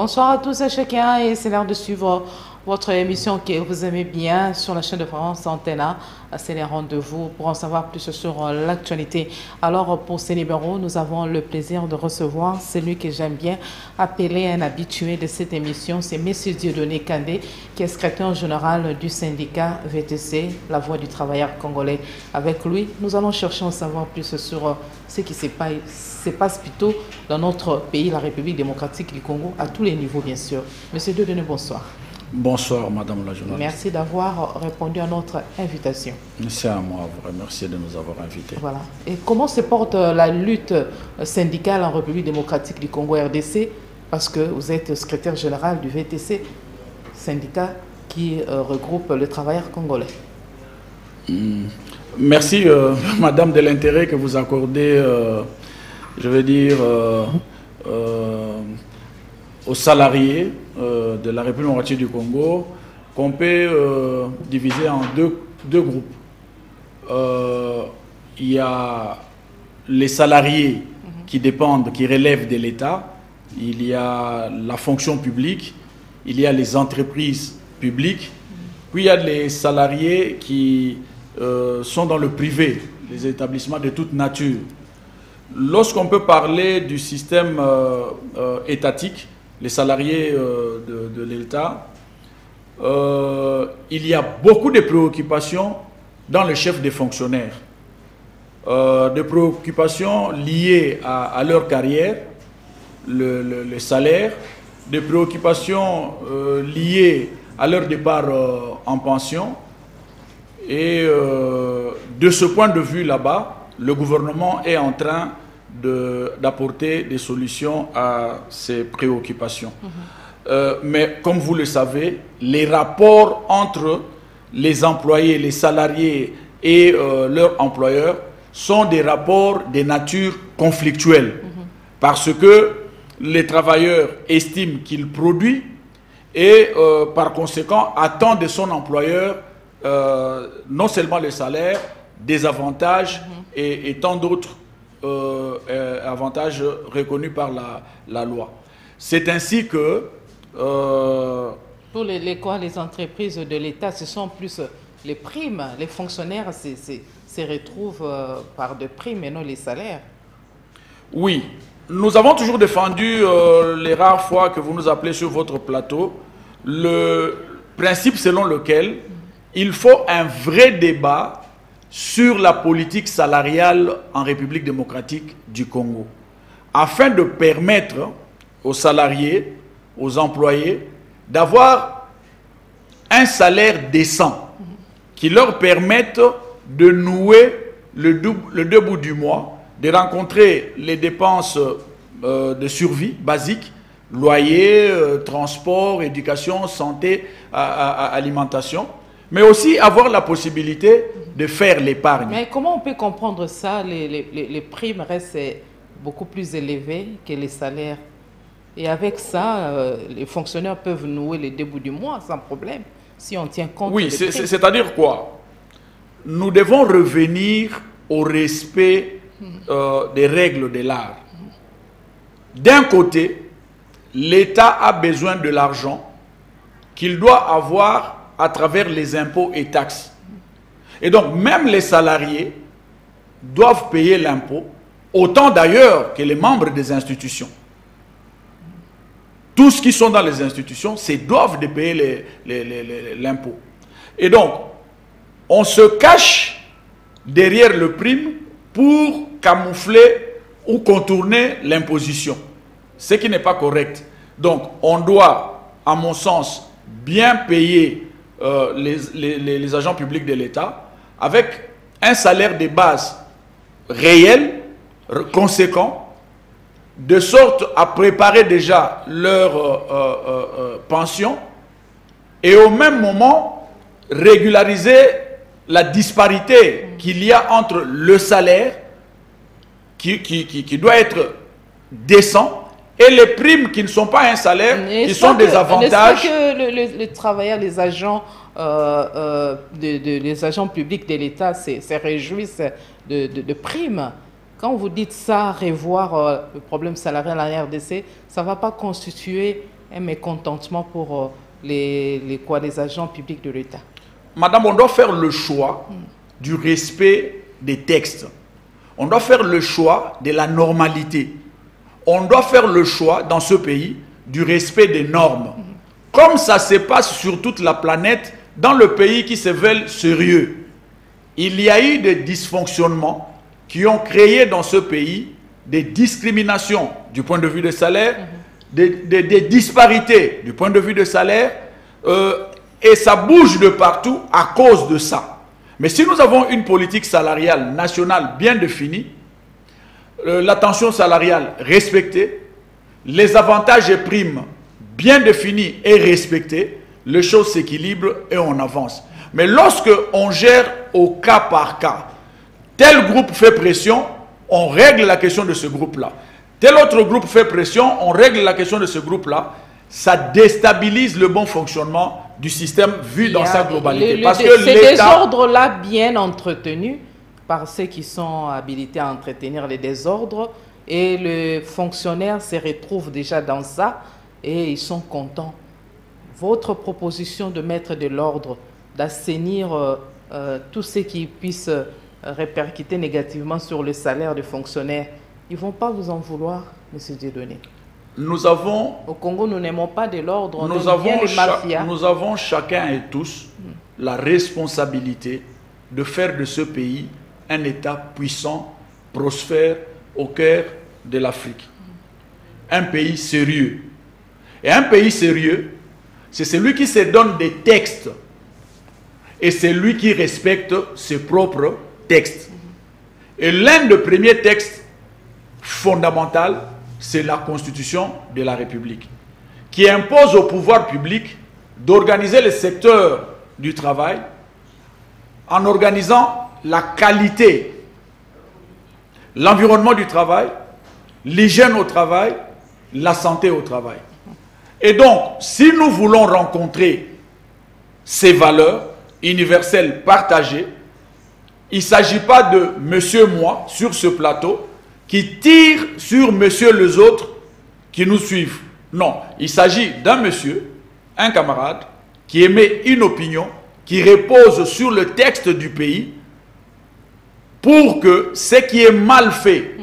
Bonsoir à tous et à chacun, et c'est l'heure de suivre votre émission que vous aimez bien sur la chaîne de France Antena. C'est les rendez-vous pour en savoir plus sur l'actualité. Alors pour ces numéros, nous avons le plaisir de recevoir celui que j'aime bien appeler un habitué de cette émission. C'est M. Dieudonné Kandé, qui est secrétaire général du syndicat VTC, la Voix du travailleur congolais. Avec lui, nous allons chercher à en savoir plus sur ce qui se passe plutôt dans notre pays, la République démocratique du Congo, à tous les niveaux bien sûr. M. Dieudonné, bonsoir. Bonsoir, Madame la journaliste. Merci d'avoir répondu à notre invitation. C'est à moi, vous remercier de nous avoir invités. Voilà. Et comment se porte la lutte syndicale en République démocratique du Congo RDC? Parce que vous êtes secrétaire général du VTC, syndicat qui regroupe les travailleurs congolais. Merci, Madame, de l'intérêt que vous accordez, je veux dire, aux salariés de la République démocratique du Congo, qu'on peut diviser en deux groupes. Il y a les salariés qui dépendent, qui relèvent de l'État, il y a la fonction publique, il y a les entreprises publiques, puis il y a les salariés qui sont dans le privé, les établissements de toute nature. Lorsqu'on peut parler du système étatique, les salariés de l'État, il y a beaucoup de préoccupations dans le chef des fonctionnaires. Des préoccupations liées à leur carrière, le salaire, des préoccupations liées à leur départ en pension. Et de ce point de vue là-bas, le gouvernement est en train d'apporter des solutions à ces préoccupations. Mais comme vous le savez, les rapports entre les employés, les salariés et leurs employeurs sont des rapports de nature conflictuelle. Parce que les travailleurs estiment qu'il produit et par conséquent attend de son employeur non seulement le salaire, des avantages et tant d'autres avantages reconnus par la loi. C'est ainsi que... Pour les entreprises de l'État, ce sont plus les primes. Les fonctionnaires se retrouvent par des primes et non les salaires. Oui. Nous avons toujours défendu, les rares fois que vous nous appelez sur votre plateau, le principe selon lequel il faut un vrai débat sur la politique salariale en République démocratique du Congo, afin de permettre aux salariés, aux employés, d'avoir un salaire décent qui leur permette de nouer le deux bouts du mois, de rencontrer les dépenses de survie basiques, loyer, transport, éducation, santé, alimentation, mais aussi avoir la possibilité de faire l'épargne. Mais comment on peut comprendre ça? Les primes restent beaucoup plus élevées que les salaires. Et avec ça, les fonctionnaires peuvent nouer les deux bouts du mois sans problème, si on tient compte. Oui, c'est-à-dire quoi? Nous devons revenir au respect des règles de l'art. D'un côté, l'État a besoin de l'argent qu'il doit avoir à travers les impôts et taxes. Et donc, même les salariés doivent payer l'impôt, autant d'ailleurs que les membres des institutions. Tous ceux qui sont dans les institutions doivent de payer l'impôt. Et donc, on se cache derrière le prime pour camoufler ou contourner l'imposition, ce qui n'est pas correct. Donc, on doit, à mon sens, bien payer les agents publics de l'État avec un salaire de base réel, conséquent, de sorte à préparer déjà leur pension et au même moment régulariser la disparité qu'il y a entre le salaire qui doit être décent et les primes qui ne sont pas un salaire, qui sont des avantages. N'est-ce pas que les travailleurs, les agents publics de l'État se réjouissent de primes? Quand vous dites ça, revoir le problème salarial en RDC, ça ne va pas constituer un mécontentement pour les agents publics de l'État? Madame, on doit faire le choix du respect des textes. On doit faire le choix de la normalité. On doit faire le choix dans ce pays du respect des normes. Comme ça se passe sur toute la planète, dans le pays qui se veulent sérieux. Il y a eu des dysfonctionnements qui ont créé dans ce pays des discriminations du point de vue des salaires, des disparités du point de vue des salaires, et ça bouge de partout à cause de ça. Mais si nous avons une politique salariale nationale bien définie, la tension salariale respectée, les avantages et primes bien définis et respectés, les choses s'équilibrent et on avance. Mais lorsque on gère au cas par cas, tel groupe fait pression, on règle la question de ce groupe-là. Tel autre groupe fait pression, on règle la question de ce groupe-là. Ça déstabilise le bon fonctionnement du système vu dans sa globalité. Parce que ces désordres-là bien entretenus par ceux qui sont habilités à entretenir les désordres, et le fonctionnaire se retrouve déjà dans ça et ils sont contents. Votre proposition de mettre de l'ordre, d'assainir tout ce qui puisse répercuter négativement sur le salaire des fonctionnaires, ils ne vont pas vous en vouloir, M. Dieudonné? Nous avons... Au Congo, nous n'aimons pas de l'ordre, on aime bien les mafias. Nous avons chacun et tous la responsabilité de faire de ce pays un État puissant, prospère, au cœur de l'Afrique. Un pays sérieux. Et un pays sérieux, c'est celui qui se donne des textes et c'est lui qui respecte ses propres textes. Et l'un des premiers textes fondamentaux, c'est la Constitution de la République, qui impose au pouvoir public d'organiser le secteur du travail en organisant la qualité, l'environnement du travail, l'hygiène au travail, la santé au travail. Et donc, si nous voulons rencontrer ces valeurs universelles partagées, il ne s'agit pas de monsieur moi sur ce plateau qui tire sur monsieur les autres qui nous suivent. Non, il s'agit d'un monsieur, un camarade, qui émet une opinion qui repose sur le texte du pays pour que ce qui est mal fait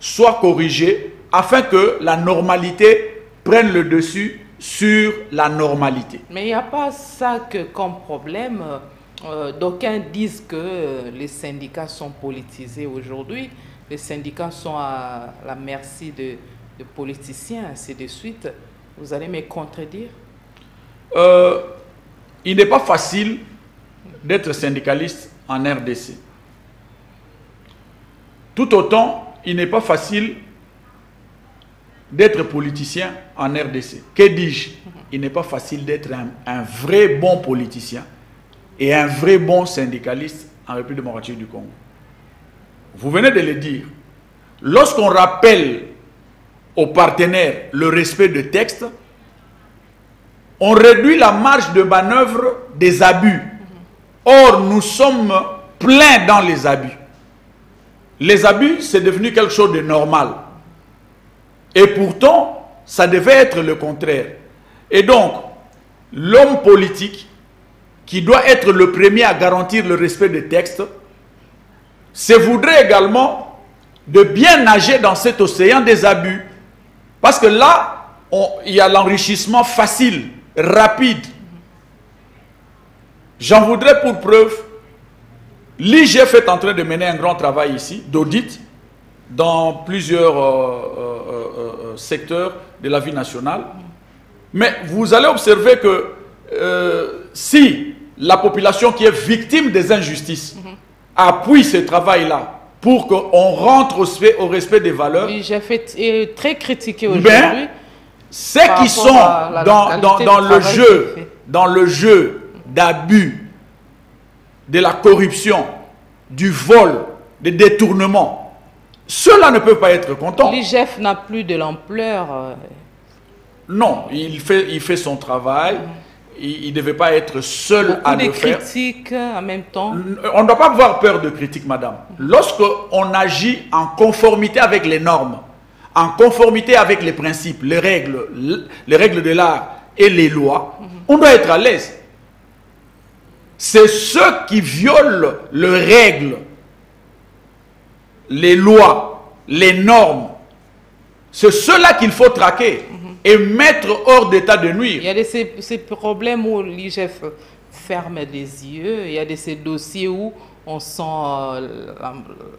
soit corrigé afin que la normalité prenne le dessus sur la normalité. Mais il n'y a pas ça que comme problème. D'aucuns disent que les syndicats sont politisés aujourd'hui. Les syndicats sont à la merci de politiciens, ainsi de suite. Vous allez me contredire? Il n'est pas facile d'être syndicaliste en RDC. Tout autant, il n'est pas facile d'être politicien en RDC. Que dis-je? Il n'est pas facile d'être un vrai bon politicien et un vrai bon syndicaliste en République démocratique du Congo. Vous venez de le dire. Lorsqu'on rappelle aux partenaires le respect des textes, on réduit la marge de manœuvre des abus. Or, nous sommes pleins dans les abus. Les abus, c'est devenu quelque chose de normal. Et pourtant, ça devait être le contraire. Et donc, l'homme politique, qui doit être le premier à garantir le respect des textes, se voudrait également de bien nager dans cet océan des abus. Parce que là, il y a l'enrichissement facile, rapide. J'en voudrais pour preuve, l'IGF est en train de mener un grand travail ici, d'audit, dans plusieurs secteurs de la vie nationale. Mais vous allez observer que si la population qui est victime des injustices appuie ce travail-là pour qu'on rentre au respect des valeurs, l'IGF est très critiqué aujourd'hui. Ceux qui sont dans le jeu d'abus, de la corruption, du vol, des détournements, ceux-là ne peuvent pas être contents. L'IGF n'a plus de l'ampleur. Non, il fait son travail. Il ne devait pas être seul à le faire. Beaucoup de critiques en même temps. On ne doit pas avoir peur de critiques, madame. Lorsqu'on agit en conformité avec les normes, en conformité avec les principes, les règles de l'art et les lois, on doit être à l'aise. C'est ceux qui violent les règles, les lois, les normes. C'est ceux-là qu'il faut traquer et mettre hors d'état de nuire. Il y a ces problèmes où l'IGF ferme les yeux, il y a ces dossiers où on sent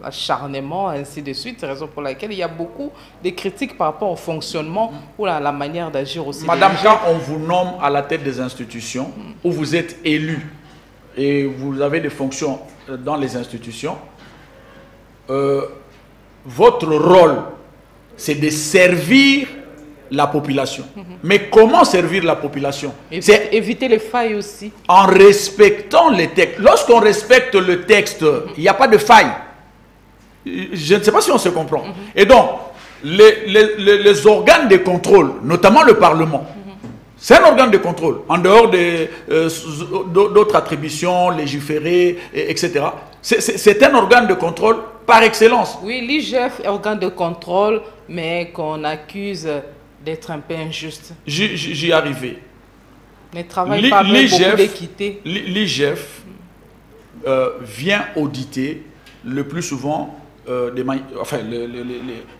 l'acharnement, ainsi de suite. C'est la raison pour laquelle il y a beaucoup de critiques par rapport au fonctionnement ou à la manière d'agir aussi. Madame, quand on vous nomme à la tête des institutions, où vous êtes élu et vous avez des fonctions dans les institutions, votre rôle, c'est de servir la population. Mais comment servir la population? C'est éviter les failles aussi. En respectant les textes. Lorsqu'on respecte le texte, il n'y a pas de faille. Je ne sais pas si on se comprend. Et donc, les organes de contrôle, notamment le Parlement, c'est un organe de contrôle, en dehors d'autres attributions, légiférer, etc. C'est un organe de contrôle par excellence. Oui, l'IGF est organe de contrôle, mais qu'on accuse d'être un peu injuste. J'y arrivais. Mais travaille pas avec beaucoup d'équité. L'IGF vient auditer le plus souvent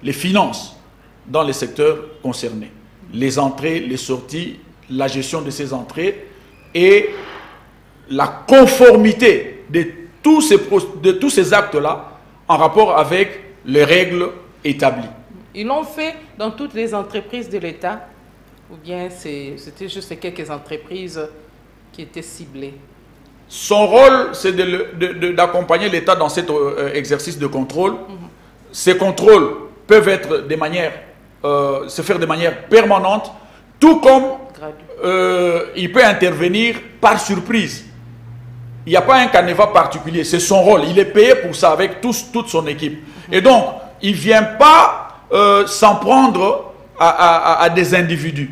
les finances dans les secteurs concernés. Les entrées, les sorties, la gestion de ces entrées et la conformité de tous ces actes-là en rapport avec les règles établies. Ils l'ont fait dans toutes les entreprises de l'État ou bien c'était juste quelques entreprises qui étaient ciblées? Son rôle, c'est d'accompagner l'État dans cet exercice de contrôle. Ces contrôles peuvent être se faire de manière permanente, tout comme il peut intervenir par surprise. Il n'y a pas un canevas particulier, c'est son rôle. Il est payé pour ça avec toute son équipe. Et donc, il ne vient pas s'en prendre à des individus.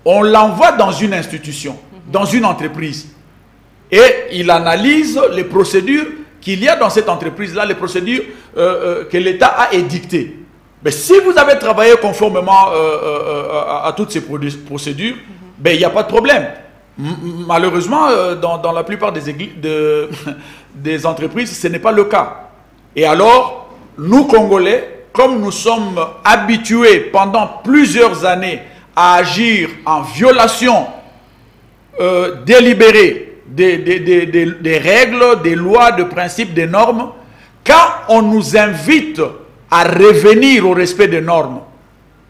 On l'envoie dans une institution, dans une entreprise. Et il analyse les procédures qu'il y a dans cette entreprise-là, les procédures que l'État a édictées. Mais si vous avez travaillé conformément à toutes ces procédures, ben, il n'y a pas de problème. Malheureusement, dans la plupart des entreprises, ce n'est pas le cas. Et alors, nous, Congolais, comme nous sommes habitués pendant plusieurs années à agir en violation délibérée des règles, des lois, des principes, des normes, quand on nous invite à revenir au respect des normes,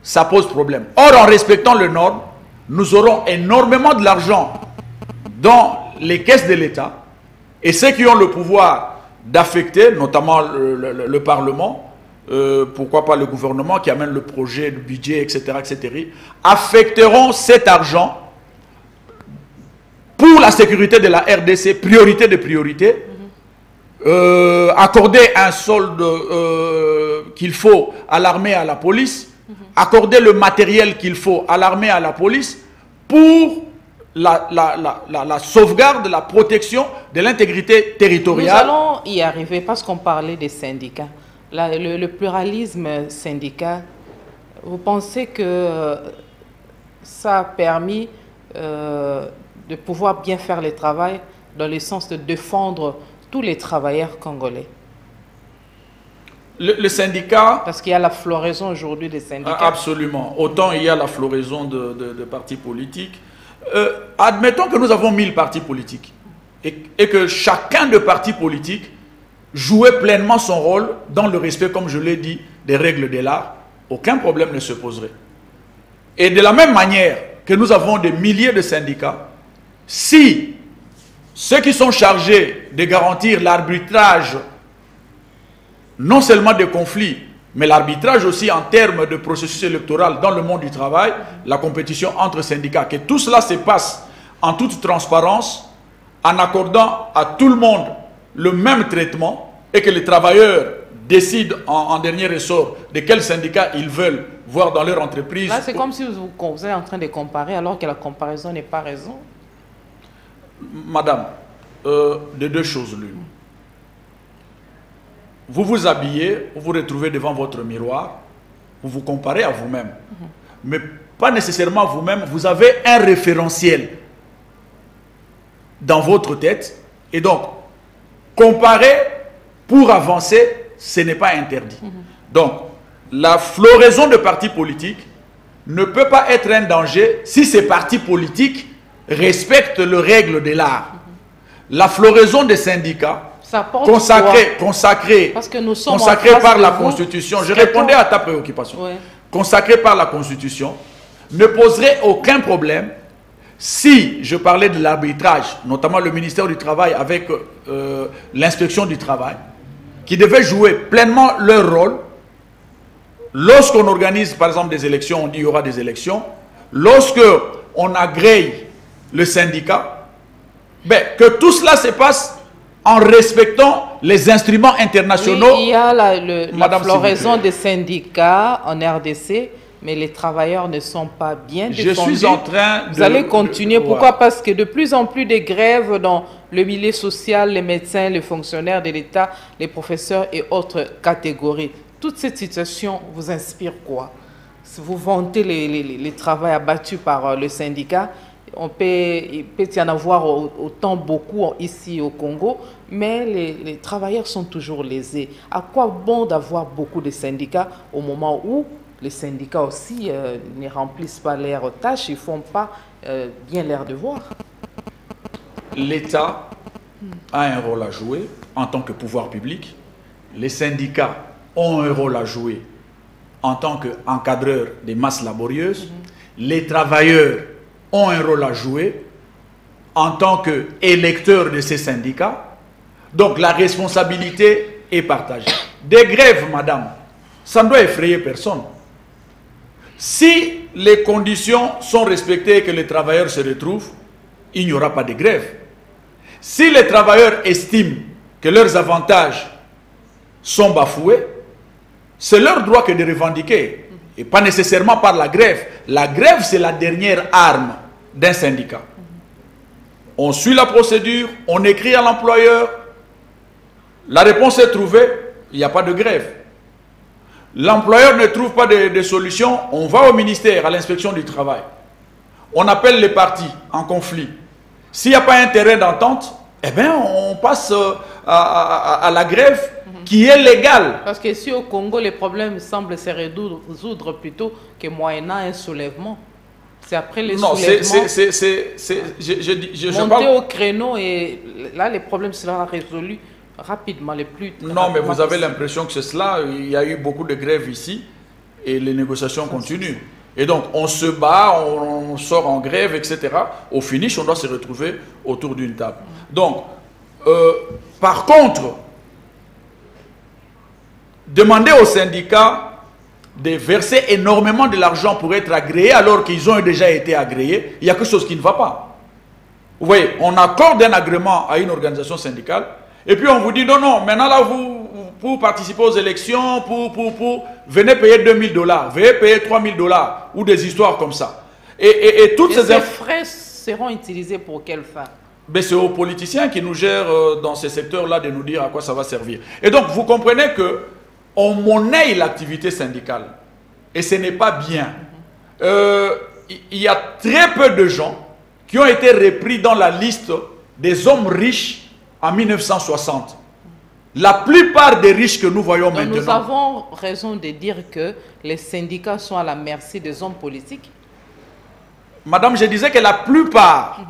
ça pose problème. Or, en respectant les normes, nous aurons énormément de l'argent dans les caisses de l'État et ceux qui ont le pouvoir d'affecter, notamment le Parlement, pourquoi pas le gouvernement qui amène le projet, le budget, etc., affecteront cet argent pour la sécurité de la RDC, priorité de priorité, accorder un solde qu'il faut à l'armée et à la police, accorder le matériel qu'il faut à l'armée et à la police pour la sauvegarde, la protection de l'intégrité territoriale. Nous allons y arriver parce qu'on parlait des syndicats. Le pluralisme syndical, vous pensez que ça a permis de pouvoir bien faire le travail dans le sens de défendre tous les travailleurs congolais? Le syndicat... Parce qu'il y a la floraison aujourd'hui des syndicats. Absolument. Autant il y a la floraison de partis politiques. Admettons que nous avons 1000 partis politiques et que chacun des partis politiques jouait pleinement son rôle dans le respect, comme je l'ai dit, des règles de l'art. Aucun problème ne se poserait. Et de la même manière que nous avons des milliers de syndicats, si ceux qui sont chargés de garantir l'arbitrage, non seulement des conflits, mais l'arbitrage aussi en termes de processus électoral dans le monde du travail, la compétition entre syndicats, que tout cela se passe en toute transparence, en accordant à tout le monde le même traitement et que les travailleurs décident en dernier ressort de quel syndicat ils veulent voir dans leur entreprise. Là, c'est comme si vous êtes en train de comparer alors que la comparaison n'est pas raison. Madame, de deux choses l'une. Vous vous habillez, vous vous retrouvez devant votre miroir, vous vous comparez à vous-même. Mais pas nécessairement vous-même, vous avez un référentiel dans votre tête. Et donc, comparer pour avancer, ce n'est pas interdit. Donc, la floraison de partis politiques ne peut pas être un danger si ces partis politiques respectent les règles de l'art. La floraison des syndicats consacrés par la Constitution, je répondais à ta préoccupation, consacrés par la Constitution, ne poserait aucun problème si je parlais de l'arbitrage, notamment le ministère du Travail avec l'inspection du travail, qui devaient jouer pleinement leur rôle. Lorsqu'on organise par exemple des élections, on dit qu'il y aura des élections. Lorsqu'on agrée le syndicat, que tout cela se passe en respectant les instruments internationaux. Oui, il y a la floraison des syndicats en RDC, mais les travailleurs ne sont pas bien défendus. Je suis en train de... Vous allez continuer. Pourquoi? Parce que de plus en plus de grèves dans le milieu social, les médecins, les fonctionnaires de l'État, les professeurs et autres catégories. Toute cette situation vous inspire quoi? Vous vantez les travaux abattus par le syndicat. Il peut y en avoir autant beaucoup ici au Congo, mais les travailleurs sont toujours lésés. À quoi bon d'avoir beaucoup de syndicats au moment où les syndicats aussi ne remplissent pas leurs tâches, ils ne font pas bien leur devoir? L'État a un rôle à jouer en tant que pouvoir public. Les syndicats ont un rôle à jouer en tant qu'encadreurs des masses laborieuses. Les travailleurs ont un rôle à jouer en tant qu'électeurs de ces syndicats. Donc la responsabilité est partagée. Des grèves, madame, ça ne doit effrayer personne. Si les conditions sont respectées et que les travailleurs se retrouvent, il n'y aura pas de grève. Si les travailleurs estiment que leurs avantages sont bafoués, c'est leur droit que de revendiquer, et pas nécessairement par la grève. La grève, c'est la dernière arme d'un syndicat. On suit la procédure, on écrit à l'employeur, la réponse est trouvée, il n'y a pas de grève. L'employeur ne trouve pas de solution, on va au ministère, à l'inspection du travail. On appelle les parties en conflit. S'il n'y a pas un terrain d'entente, eh bien, on passe à la grève qui est légale. Parce que ici au Congo, les problèmes semblent se résoudre plutôt que moyennant un soulèvement. C'est après les soulèvements. Monter au créneau et là, les problèmes seront résolus rapidement. Non, mais vous avez l'impression que c'est cela. Il y a eu beaucoup de grèves ici et les négociations continuent. Et donc, on se bat, on sort en grève, etc. Au finish, on doit se retrouver autour d'une table. Donc, par contre, demander aux syndicats de verser énormément de l'argent pour être agréés alors qu'ils ont déjà été agréés, il y a quelque chose qui ne va pas. Vous voyez, on accorde un agrément à une organisation syndicale et puis on vous dit non, non, maintenant là, pour participer aux élections, venez payer $2000, venez payer $3000 ou des histoires comme ça. Et toutes ces frais seront utilisés pour quelle fin? C'est aux politiciens qui nous gèrent dans ces secteurs-là de nous dire à quoi ça va servir. Et donc, vous comprenez que on monnaie l'activité syndicale. Et ce n'est pas bien. Il y a très peu de gens qui ont été repris dans la liste des hommes riches en 1960. La plupart des riches que nous voyons maintenant... Nous avons raison de dire que les syndicats sont à la merci des hommes politiques. Madame, je disais que la plupart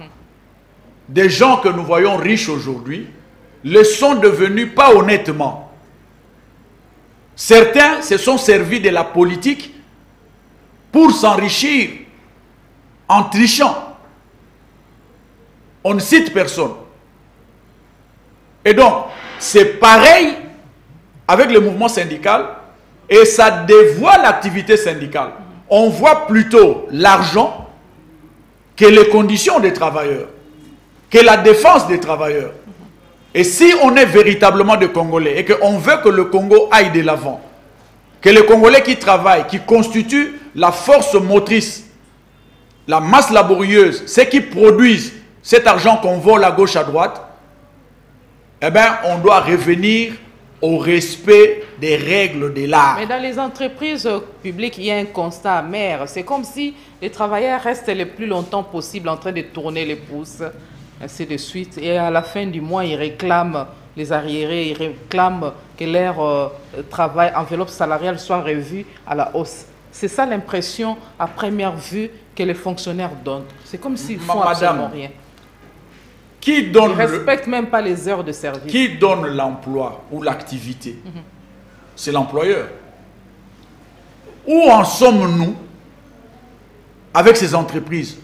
des gens que nous voyons riches aujourd'hui le sont devenus pas honnêtement. Certains se sont servis de la politique pour s'enrichir en trichant. On ne cite personne. Et donc, c'est pareil avec le mouvement syndical et ça dévoile l'activité syndicale. On voit plutôt l'argent que les conditions des travailleurs, que la défense des travailleurs. Et si on est véritablement des Congolais et qu'on veut que le Congo aille de l'avant, que les Congolais qui travaillent, qui constituent la force motrice, la masse laborieuse, ceux qui produisent cet argent qu'on vole à gauche, à droite, eh bien, on doit revenir au respect des règles de l'art. Mais dans les entreprises publiques, il y a un constat amer. C'est comme si les travailleurs restent le plus longtemps possible en train de tourner les pouces, ainsi de suite. Et à la fin du mois, ils réclament les arriérés, ils réclament que leur travail, enveloppe salariale soit revue à la hausse. C'est ça l'impression à première vue que les fonctionnaires donnent. C'est comme s'ils font absolument rien. Qui donne ils ne respectent même pas les heures de service. Qui donne l'emploi ou l'activité? C'est l'employeur. Où en sommes-nous avec ces entreprises?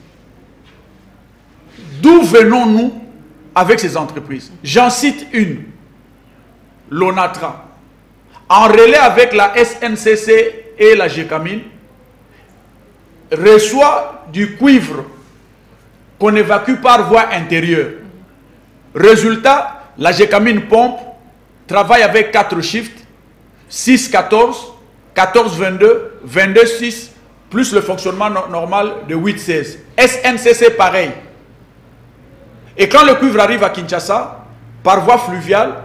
D'où venons-nous avec ces entreprises? J'en cite une. L'ONATRA. En relais avec la SNCC et la GECAMIN, reçoit du cuivre qu'on évacue par voie intérieure. Résultat, la GECAMIN pompe, travaille avec 4 shifts, 6-14, 14-22, 22-6, plus le fonctionnement normal de 8-16. SNCC pareil. Et quand le cuivre arrive à Kinshasa, par voie fluviale,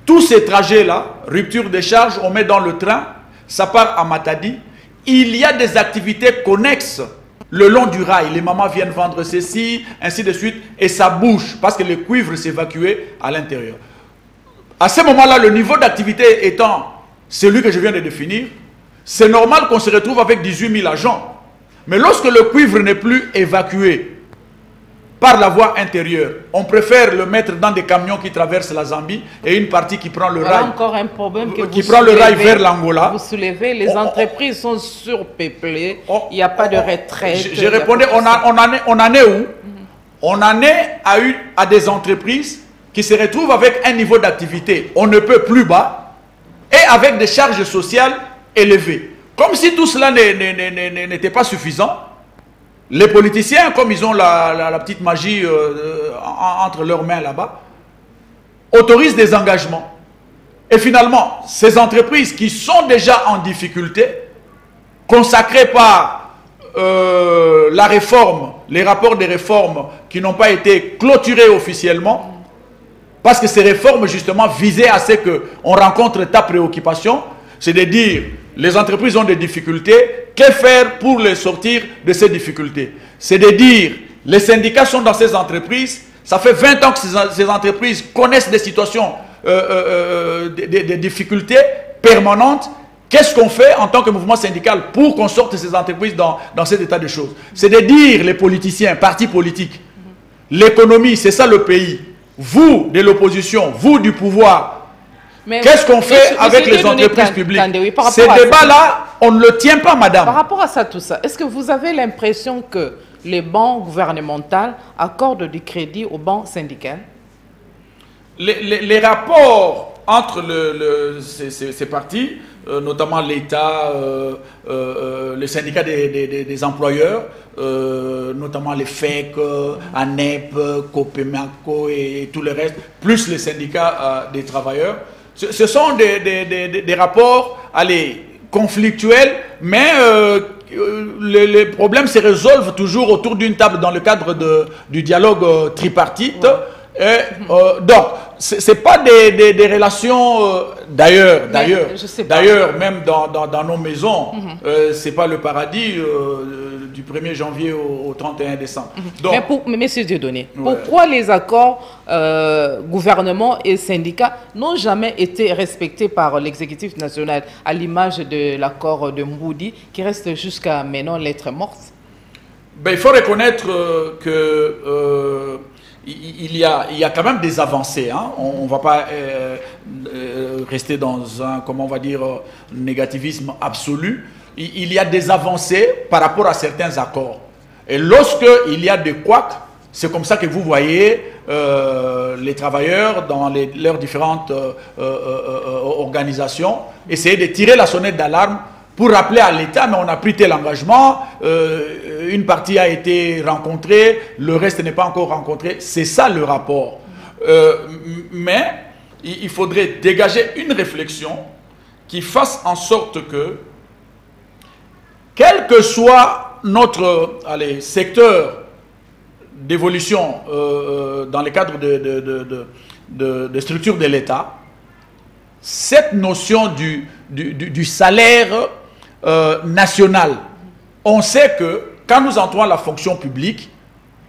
tous ces trajets-là, rupture de charge, on met dans le train, ça part à Matadi. Il y a des activités connexes le long du rail. Les mamans viennent vendre ceci, ainsi de suite, et ça bouge parce que le cuivre s'évacue à l'intérieur. À ce moment-là, le niveau d'activité étant celui que je viens de définir, c'est normal qu'on se retrouve avec 18 000 agents. Mais lorsque le cuivre n'est plus évacué par la voie intérieure, on préfère le mettre dans des camions qui traversent la Zambie et une partie qui prend le rail, encore un problème qui prend le rail vers l'Angola. Vous soulevez, les entreprises sont surpeuplées, il n'y a pas de retraite. Je répondais, on en est où? On en est à des entreprises qui se retrouvent avec un niveau d'activité, on ne peut plus bas, et avec des charges sociales élevées. Comme si tout cela n'était pas suffisant, les politiciens, comme ils ont la petite magie entre leurs mains là-bas, autorisent des engagements. Et finalement, ces entreprises qui sont déjà en difficulté, consacrées par la réforme, les rapports des réformes qui n'ont pas été clôturés officiellement, parce que ces réformes justement visaient à ce qu'on rencontre ta préoccupation, c'est de dire, les entreprises ont des difficultés, que faire pour les sortir de ces difficultés? C'est de dire, les syndicats sont dans ces entreprises, ça fait 20 ans que ces entreprises connaissent des situations, des difficultés permanentes. Qu'est-ce qu'on fait en tant que mouvement syndical pour qu'on sorte ces entreprises dans cet état de choses? C'est de dire, les politiciens, partis politiques, l'économie, c'est ça le pays. Vous, de l'opposition, vous du pouvoir, qu'est-ce qu'on fait avec les entreprises publiques? Ces débats-là, on ne le tient pas, madame. Par rapport à ça, tout ça, est-ce que vous avez l'impression que les banques gouvernementales accordent du crédit aux banques syndicales? Les rapports entre ces partis, notamment l'État, les syndicats des employeurs, notamment les FEC, ANEP, COPEMACO et tout le reste, plus les syndicats des travailleurs, ce sont des rapports, allez, conflictuels, mais les problèmes se résolvent toujours autour d'une table dans le cadre du dialogue tripartite. Donc, ce n'est pas des relations, d'ailleurs, même dans nos maisons, ce n'est pas le paradis du 1er janvier au 31 décembre. Donc, mais Monsieur Dieudonné, pourquoi les accords gouvernement et syndicats n'ont jamais été respectés par l'exécutif national, à l'image de l'accord de Mboudi, qui reste jusqu'à maintenant lettre morte? Ben, il faut reconnaître que il y a quand même des avancées. Hein. On ne va pas rester dans un, comment on va dire, négativisme absolu. Il y a des avancées par rapport à certains accords. Et lorsque il y a des couacs, c'est comme ça que vous voyez les travailleurs dans leurs différentes organisations essayer de tirer la sonnette d'alarme pour rappeler à l'État, mais on a pris tel engagement, une partie a été rencontrée, le reste n'est pas encore rencontré. C'est ça le rapport. Mais il faudrait dégager une réflexion qui fasse en sorte que, quel que soit notre secteur d'évolution dans le cadre de structures de l'État, cette notion du salaire national. On sait que quand nous entrons à la fonction publique,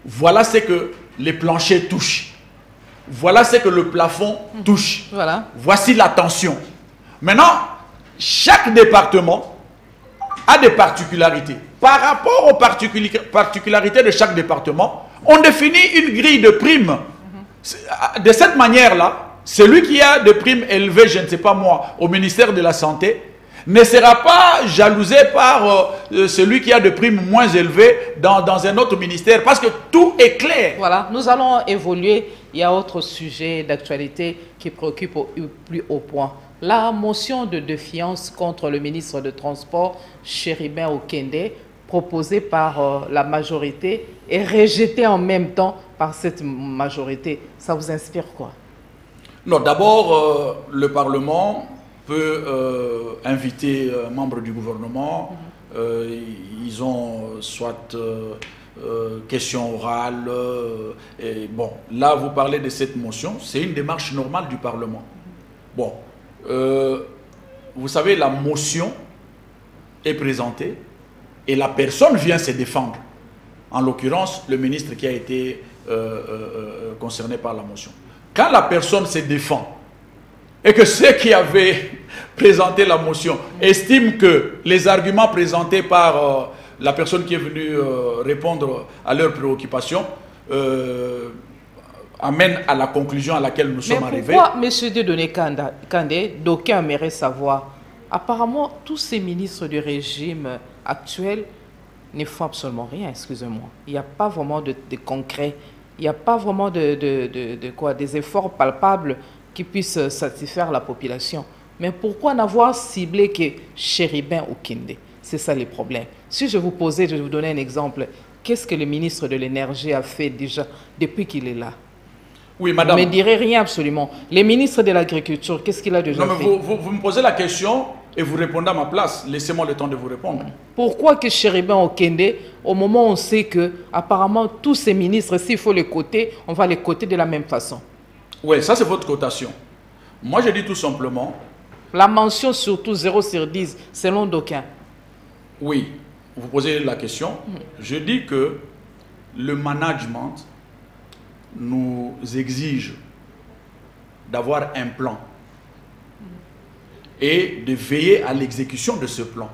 voilà ce que les planchers touchent. Voilà ce que le plafond touche. Voilà. Voici la tension. Maintenant, chaque département a des particularités. Par rapport aux particularités de chaque département, on définit une grille de primes. De cette manière-là, celui qui a des primes élevées, je ne sais pas moi, au ministère de la Santé, ne sera pas jalousé par celui qui a des primes moins élevées dans un autre ministère, parce que tout est clair. Voilà, nous allons évoluer. Il y a autre sujet d'actualité qui préoccupe au plus haut point. La motion de défiance contre le ministre de Transport, Chéribin Okende, proposée par la majorité et rejetée en même temps par cette majorité. Ça vous inspire quoi? Non, d'abord, le Parlement peut inviter membres du gouvernement. Ils ont soit question orale. Et bon, là, vous parlez de cette motion. C'est une démarche normale du Parlement. Bon, vous savez, la motion est présentée et la personne vient se défendre. En l'occurrence, le ministre qui a été concerné par la motion. Quand la personne se défend et que ceux qui avaient présenté la motion estiment que les arguments présentés par la personne qui est venue répondre à leurs préoccupations amènent à la conclusion à laquelle nous sommes arrivés. Pourquoi, M. Dieudonné Kandé, d'aucuns aimeraient savoir, apparemment tous ces ministres du régime actuel ne font absolument rien, excusez-moi. Il n'y a pas vraiment de concret. Il n'y a pas vraiment des efforts palpables qui puissent satisfaire la population. Mais pourquoi n'avoir ciblé que Chéribin Okende? C'est ça les problèmes. Si je vous posais, je vais vous donner un exemple. Qu'est-ce que le ministre de l'Énergie a fait déjà depuis qu'il est là? Oui, madame. Vous ne me direz rien absolument. Le ministre de l'Agriculture, qu'est-ce qu'il a déjà fait? Vous me posez la question et vous répondez à ma place. Laissez-moi le temps de vous répondre. Pourquoi que Chéribin Okende, au moment où on sait que apparemment tous ces ministres, s'il faut les coter, on va les coter de la même façon? Oui, ça c'est votre cotation. Moi je dis tout simplement... La mention surtout 0 sur 10, selon d'aucuns. Oui, vous posez la question. Je dis que le management nous exige d'avoir un plan et de veiller à l'exécution de ce plan.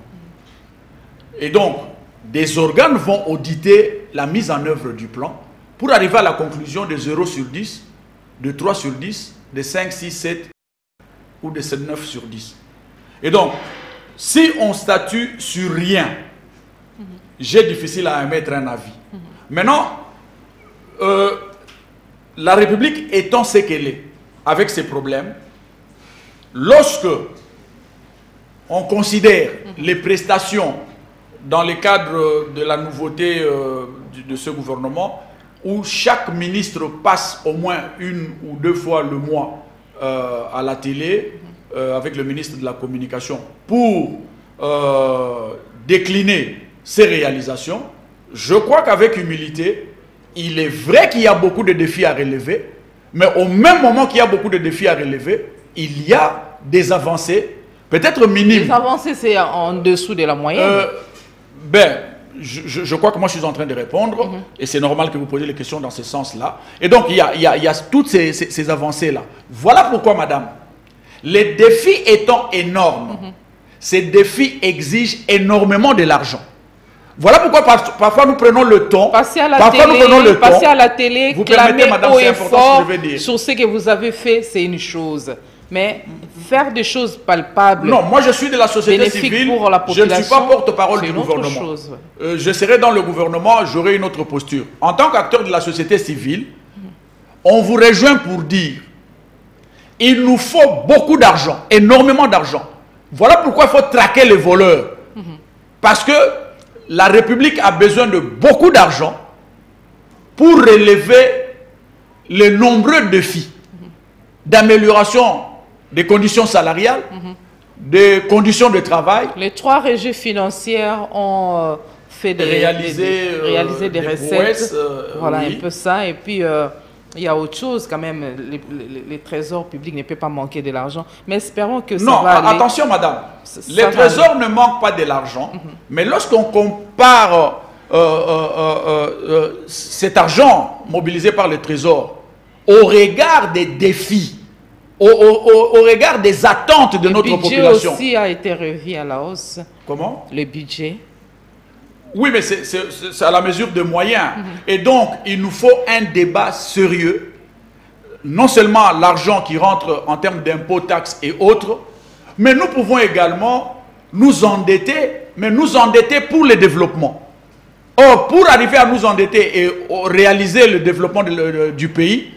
Et donc, des organes vont auditer la mise en œuvre du plan pour arriver à la conclusion de 0 sur 10, de 3 sur 10, de 5, 6, 7 ou de 9 sur 10. Et donc, si on statue sur rien, j'ai difficile à émettre un avis. Maintenant, la République étant ce qu'elle est, avec ses problèmes, lorsque on considère les prestations dans le cadre de la nouveauté de ce gouvernement, où chaque ministre passe au moins 1 ou 2 fois le mois à la télé, avec le ministre de la Communication, pour décliner ses réalisations, je crois qu'avec humilité, il est vrai qu'il y a beaucoup de défis à relever, mais au même moment qu'il y a beaucoup de défis à relever, il y a des avancées, peut-être minimes. Les avancées, c'est en dessous de la moyenne. Je crois que moi je suis en train de répondre, et c'est normal que vous posiez les questions dans ce sens-là. Et donc il y a toutes ces avancées-là. Voilà pourquoi, madame, les défis étant énormes, ces défis exigent énormément de l'argent. Voilà pourquoi parfois nous prenons le temps. Passer à la télé, vous permettez, madame, c'est important ce que je vais dire. Sur ce que vous avez fait, c'est une chose. Mais faire des choses palpables... Non, moi je suis de la société civile, je ne suis pas porte-parole du gouvernement. Je serai dans le gouvernement, j'aurai une autre posture. En tant qu'acteur de la société civile, on vous rejoint pour dire il nous faut beaucoup d'argent, énormément d'argent. Voilà pourquoi il faut traquer les voleurs. Parce que la République a besoin de beaucoup d'argent pour relever les nombreux défis d'amélioration des conditions salariales, des conditions de travail. Les 3 régies financières ont fait réaliser des recettes. Voilà, oui. Un peu ça. Et puis, Il y a autre chose quand même, les trésors publics ne peuvent pas manquer de l'argent, mais espérons que ça non, va aller. attention madame, les trésors ne manquent pas de l'argent, mais lorsqu'on compare cet argent mobilisé par les trésors au regard des défis, au regard des attentes de notre population. Le budget aussi a été revu à la hausse. Comment? Le budget. Oui, mais c'est à la mesure de moyens. Et donc, il nous faut un débat sérieux. Non seulement l'argent qui rentre en termes d'impôts, taxes et autres, mais nous pouvons également nous endetter, mais nous endetter pour le développement. Or, pour arriver à nous endetter et réaliser le développement du pays,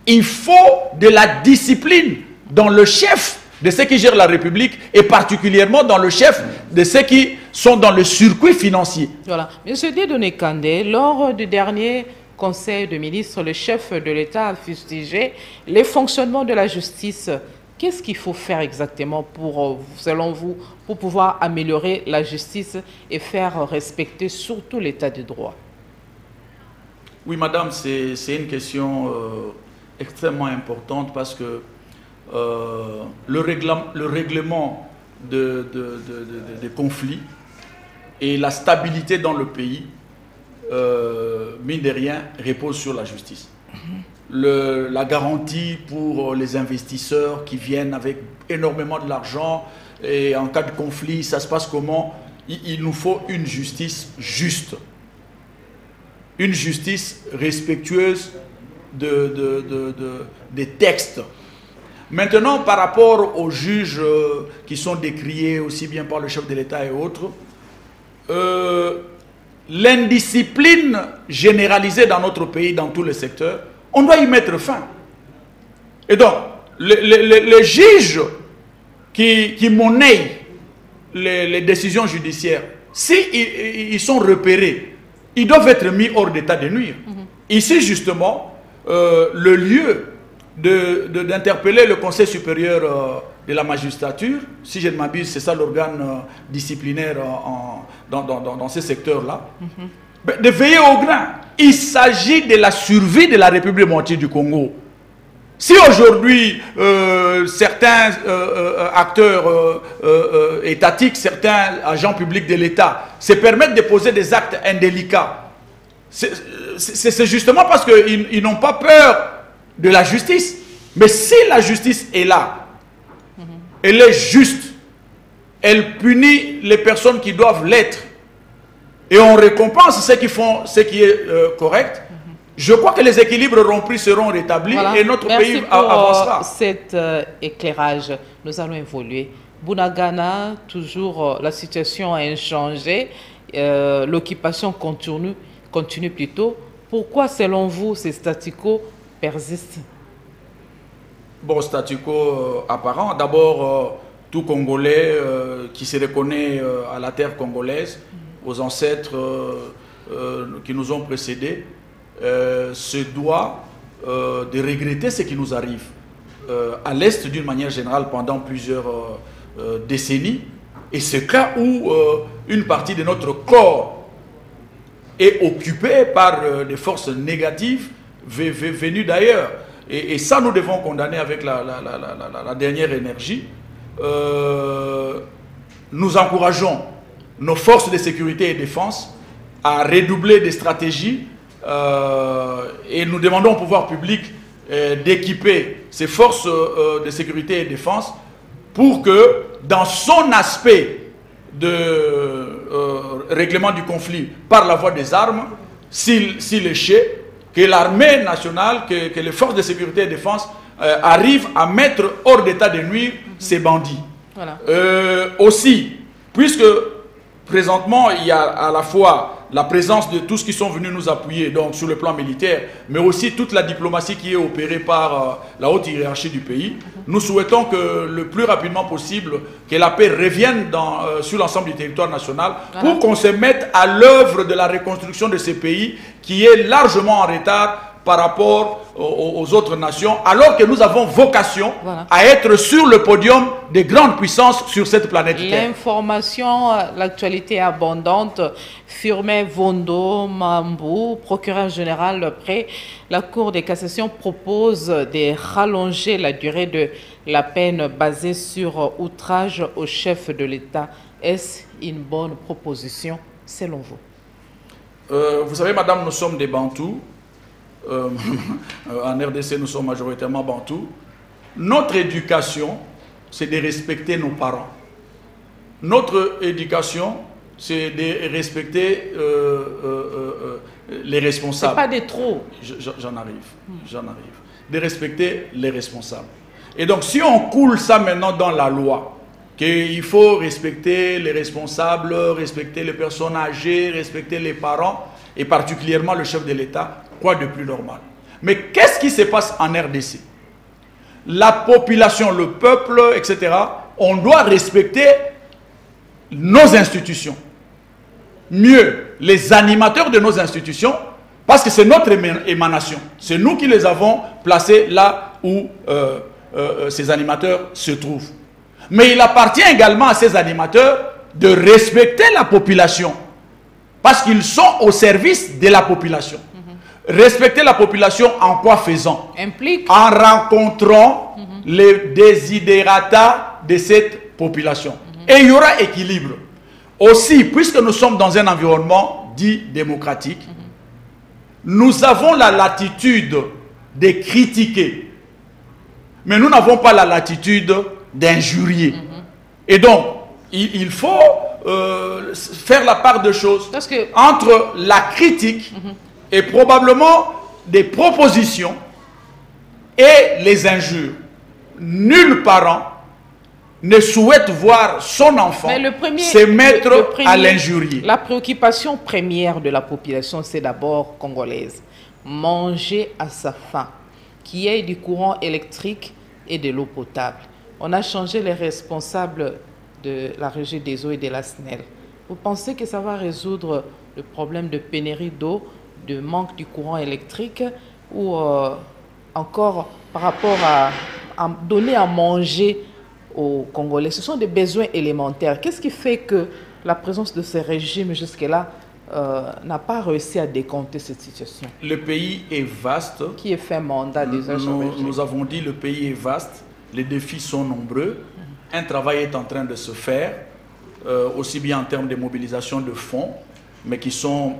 il faut de la discipline dans le chef de ceux qui gèrent la République et particulièrement dans le chef de ceux qui sont dans le circuit financier. Voilà. Monsieur Dieudonné Kandé, lors du dernier Conseil de ministres, le chef de l'État a fustigé les fonctionnements de la justice. Qu'est-ce qu'il faut faire exactement pour, selon vous, pour pouvoir améliorer la justice et faire respecter surtout l'état de droit? Oui, madame, c'est une question extrêmement importante parce que le règlement des conflits et la stabilité dans le pays, mine de rien, repose sur la justice. La garantie pour les investisseurs qui viennent avec énormément de l'argent et en cas de conflit, ça se passe comment? Il nous faut une justice juste, une justice respectueuse des textes. Maintenant, par rapport aux juges qui sont décriés aussi bien par le chef de l'État et autres, l'indiscipline généralisée dans notre pays, dans tous les secteurs, on doit y mettre fin. Et donc, les juges qui monnaient les décisions judiciaires, s'ils sont repérés, ils doivent être mis hors d'état de nuire. Ici, justement, le lieu d'interpeller le Conseil supérieur de la magistrature, si je ne m'abuse, c'est ça l'organe disciplinaire dans ces secteurs-là, de veiller au grain. Il s'agit de la survie de la République démocratique du Congo. Si aujourd'hui, certains acteurs étatiques, certains agents publics de l'État se permettent de poser des actes indélicats, c'est justement parce qu'ils n'ont pas peur de la justice. Mais si la justice est là, elle est juste, elle punit les personnes qui doivent l'être, et on récompense ceux qui font ce qui est correct, je crois que les équilibres rompus seront rétablis, voilà, et notre pays avancera. Merci pour cet éclairage. Nous allons évoluer. Bunagana, toujours la situation a inchangé, l'occupation continue plutôt. Pourquoi, selon vous, ces statu quo persistent? Bon, statu quo apparent. D'abord, tout Congolais qui se reconnaît à la terre congolaise, aux ancêtres qui nous ont précédés, se doit de regretter ce qui nous arrive à l'Est d'une manière générale pendant plusieurs décennies. Et c'est là où une partie de notre corps est occupée par des forces négatives venues d'ailleurs. Et ça, nous devons condamner avec la dernière énergie. Nous encourageons nos forces de sécurité et de défense à redoubler des stratégies et nous demandons au pouvoir public d'équiper ces forces de sécurité et de défense pour que, dans son aspect de règlement du conflit par la voie des armes, s'il échait, que l'armée nationale, que les forces de sécurité et de défense arrivent à mettre hors d'état de nuire ces bandits. Voilà. Aussi, puisque présentement, il y a à la fois la présence de tous qui sont venus nous appuyer donc sur le plan militaire, mais aussi toute la diplomatie qui est opérée par la haute hiérarchie du pays. Nous souhaitons que le plus rapidement possible, que la paix revienne sur l'ensemble du territoire national, voilà, pour qu'on se mette à l'œuvre de la reconstruction de ces pays qui est largement en retard par rapport aux autres nations, alors que nous avons vocation à être sur le podium des grandes puissances sur cette planète Terre. L'information, l'actualité est abondante. Firmin Vondo Mambou, procureur général près la Cour de cassation, propose de rallonger la durée de la peine basée sur outrage au chef de l'État. Est-ce une bonne proposition selon vous? Vous savez, madame, nous sommes des Bantous. En RDC, nous sommes majoritairement Bantous. Notre éducation, c'est de respecter nos parents. Notre éducation, c'est de respecter les responsables. C'est pas des trop. J'en arrive. De respecter les responsables. Et donc, si on coule ça maintenant dans la loi, qu'il faut respecter les responsables, respecter les personnes âgées, respecter les parents, et particulièrement le chef de l'État, quoi de plus normal? Mais qu'est-ce qui se passe en RDC? La population, le peuple, etc., on doit respecter nos institutions. Mieux, les animateurs de nos institutions, parce que c'est notre émanation. C'est nous qui les avons placés là où ces animateurs se trouvent. Mais il appartient également à ces animateurs de respecter la population. Parce qu'ils sont au service de la population. Respecter la population en quoi faisant? Implique. En rencontrant les desiderata de cette population. Et il y aura équilibre. Aussi, puisque nous sommes dans un environnement dit démocratique, nous avons la latitude de critiquer. Mais nous n'avons pas la latitude d'injurier. Et donc, il faut faire la part de choses entre la critique et probablement des propositions et les injures. Nul parent ne souhaite voir son enfant se mettre à l'injurier. La préoccupation première de la population, c'est d'abord congolaise. Manger à sa faim, qu'il y ait du courant électrique et de l'eau potable. On a changé les responsables de la régie des eaux et de la SNEL. Vous pensez que ça va résoudre le problème de pénurie d'eau, de manque du courant électrique ou encore par rapport à donner à manger aux Congolais? Ce sont des besoins élémentaires. Qu'est-ce qui fait que la présence de ces régimes jusque-là n'a pas réussi à décompter cette situation? Le pays est vaste. Qui est fait mandat déjà? Nous avons dit le pays est vaste. Les défis sont nombreux. Un travail est en train de se faire, aussi bien en termes de mobilisation de fonds, mais qui sont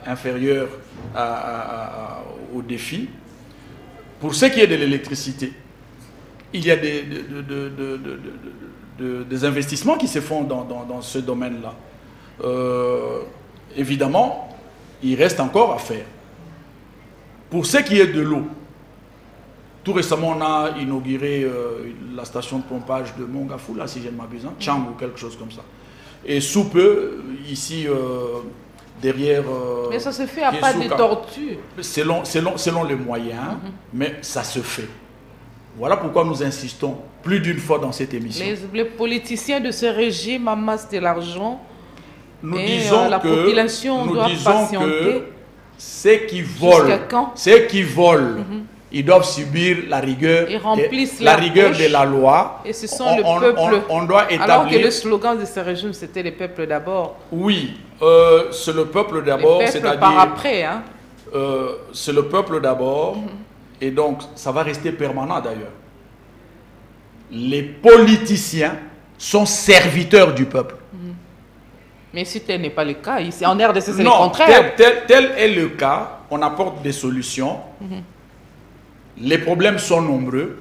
inférieurs aux défis. Pour ce qui est de l'électricité, il y a des investissements qui se font dans ce domaine-là. Évidemment, il reste encore à faire. Pour ce qui est de l'eau, tout récemment, on a inauguré la station de pompage de Mongafou, là, si je ne m'abuse, Tchang ou quelque chose comme ça. Et sous peu, ici, derrière... mais ça se fait à pas de tortue. Selon les moyens, mais ça se fait. Voilà pourquoi nous insistons plus d'une fois dans cette émission. Les politiciens de ce régime amassent de l'argent. Nous disons la population doit patienter. Ceux qui volent, ils doivent subir la rigueur, de la loi. Et ce sont le peuple. On doit établir... Alors que le slogan de ce régime, c'était le peuple d'abord. Oui, c'est le peuple d'abord. C'est-à-dire par après. Hein? C'est le peuple d'abord. Et donc, ça va rester permanent d'ailleurs. Les politiciens sont serviteurs du peuple. Mais si tel n'est pas le cas, ici en RDC, c'est le contraire. Tel est le cas. On apporte des solutions. Les problèmes sont nombreux.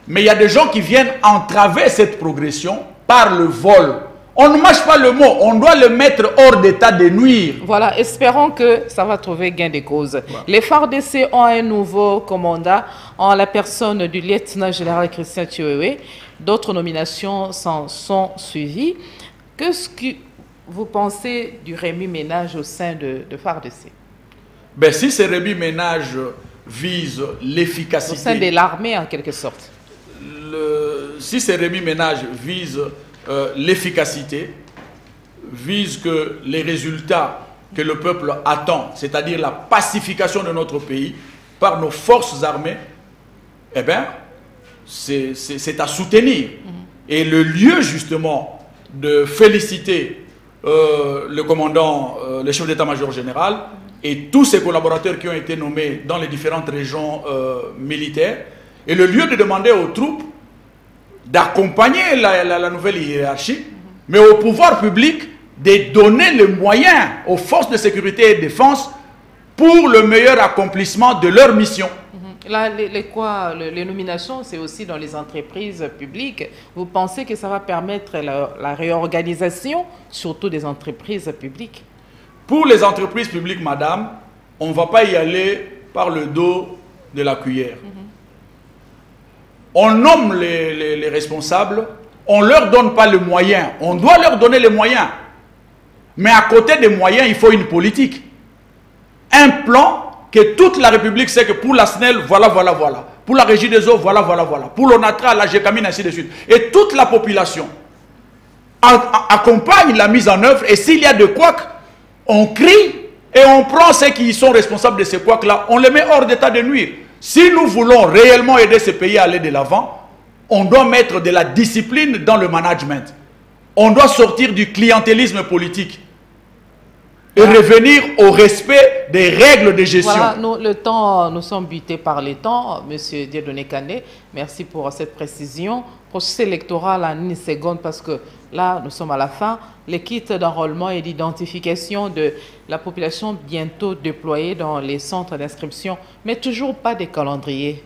Mais il y a des gens qui viennent entraver cette progression par le vol. On ne mâche pas le mot, on doit le mettre hors d'état de nuire. Voilà, espérons que ça va trouver gain de cause. Voilà. Les FARDC ont un nouveau commandant en la personne du lieutenant-général Christian Chiwewe. D'autres nominations s'en sont suivies. Qu'est-ce que vous pensez du remue-ménage au sein de FARDC? Ben, si ce remue-ménage vise l'efficacité... Au sein de l'armée, en quelque sorte. Si ce remue-ménage vise... l'efficacité, vise que les résultats que le peuple attend, c'est-à-dire la pacification de notre pays par nos forces armées, eh bien, c'est à soutenir. Et le lieu, justement, de féliciter le commandant, le chef d'état-major général et tous ses collaborateurs qui ont été nommés dans les différentes régions militaires, et le lieu de demander aux troupes d'accompagner la nouvelle hiérarchie, mais au pouvoir public de donner les moyens aux forces de sécurité et de défense pour le meilleur accomplissement de leur mission. Là, les nominations, c'est aussi dans les entreprises publiques. Vous pensez que ça va permettre la réorganisation, surtout des entreprises publiques? Pour les entreprises publiques, madame, on ne va pas y aller par le dos de la cuillère. On nomme les responsables, on ne leur donne pas les moyens. On doit leur donner les moyens. Mais à côté des moyens, il faut une politique. Un plan que toute la République sait que pour la SNEL, voilà, voilà, voilà. Pour la Régie des eaux, voilà, voilà, voilà. Pour l'ONATRA, la GECAMINE, ainsi de suite. Et toute la population accompagne la mise en œuvre. Et s'il y a de couacs, on crie et on prend ceux qui sont responsables de ces couacs-là. On les met hors d'état de nuire. Si nous voulons réellement aider ce pays à aller de l'avant, on doit mettre de la discipline dans le management. On doit sortir du clientélisme politique et revenir au respect des règles de gestion. Voilà, nous sommes butés par les temps. Monsieur Dieudonné Kandé, merci pour cette précision. Processus électoral en une seconde, parce que là, nous sommes à la fin. Les kits d'enrôlement et d'identification de la population bientôt déployés dans les centres d'inscription, mais toujours pas de calendrier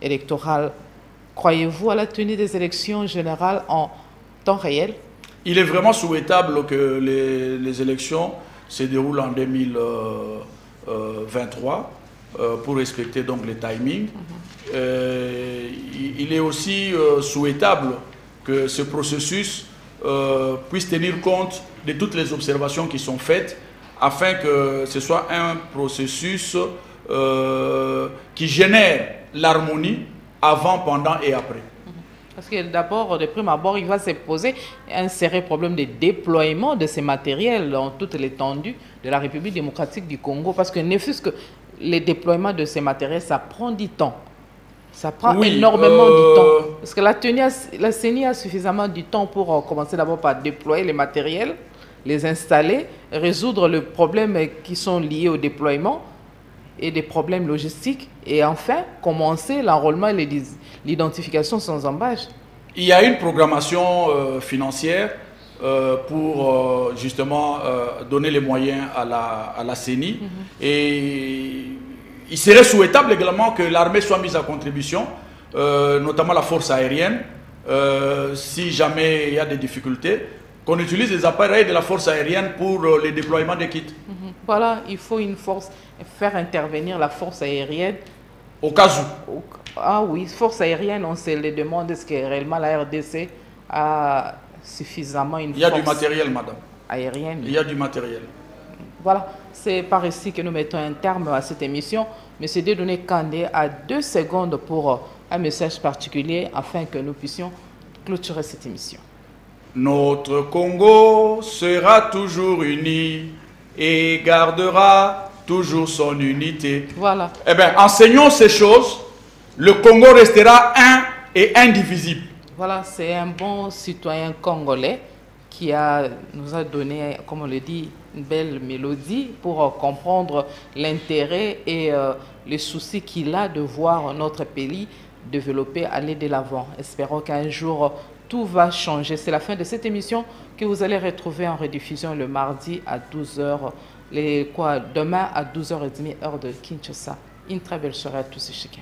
électoral. Croyez-vous à la tenue des élections générales en temps réel? Il est vraiment souhaitable que les élections se déroulent en 2023 pour respecter donc les timings. Il est aussi souhaitable que ce processus puisse tenir compte de toutes les observations qui sont faites afin que ce soit un processus qui génère l'harmonie avant, pendant et après. Parce que d'abord, de prime abord, il va se poser un sérieux problème de déploiement de ces matériels dans toute l'étendue de la République démocratique du Congo. Parce que ne fût-ce que le déploiement de ces matériels, ça prend du temps. Ça prend énormément du temps. Parce que la CENI a suffisamment du temps pour commencer d'abord par déployer les matériels, les installer, résoudre les problèmes qui sont liés au déploiement et des problèmes logistiques, et enfin commencer l'enrôlement et l'identification sans embâche. Il y a une programmation financière pour justement donner les moyens à la CENI, et il serait souhaitable également que l'armée soit mise à contribution, notamment la force aérienne, si jamais il y a des difficultés, qu'on utilise les appareils de la force aérienne pour le déploiement des kits. Voilà, il faut faire intervenir la force aérienne. Au cas où. Ah oui, force aérienne, on se le demande, est-ce que réellement la RDC a suffisamment une force? Il y a du matériel, madame. Aérienne. Il y a du matériel. Voilà, c'est par ici que nous mettons un terme à cette émission. Monsieur Dieudonné Kandé a 2 secondes pour un message particulier afin que nous puissions clôturer cette émission. Notre Congo sera toujours uni et gardera toujours son unité. Voilà. Eh bien, enseignons ces choses, le Congo restera un et indivisible. Voilà, c'est un bon citoyen congolais qui nous a donné, comme on le dit, une belle mélodie pour comprendre l'intérêt et les soucis qu'il a de voir notre pays développer, aller de l'avant. Espérons qu'un jour, tout va changer. C'est la fin de cette émission que vous allez retrouver en rediffusion le mardi à 12h, demain à 12h30 heure de Kinshasa. Une très belle soirée à tous et chacun.